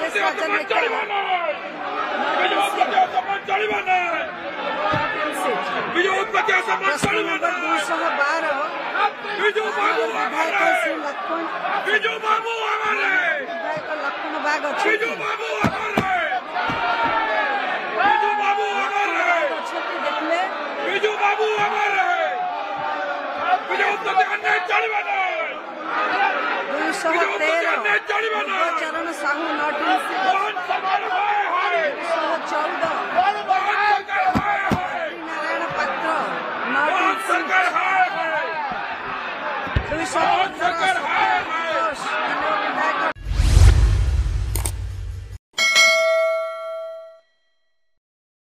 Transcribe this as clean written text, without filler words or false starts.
କଂଗ୍ରେସ ରାଜନେତା ପ୍ରଶ୍ନ ନମ୍ବର 212 ବିଧାୟକ ଶ୍ରୀ ଲକ୍ଷ୍ମଣ ବାଗ ଅଛନ୍ତି ଦେଖିଲେ 213 ଚରଣ ସାହୁ ନଟ ନାରାୟଣ ପାତ୍ର 215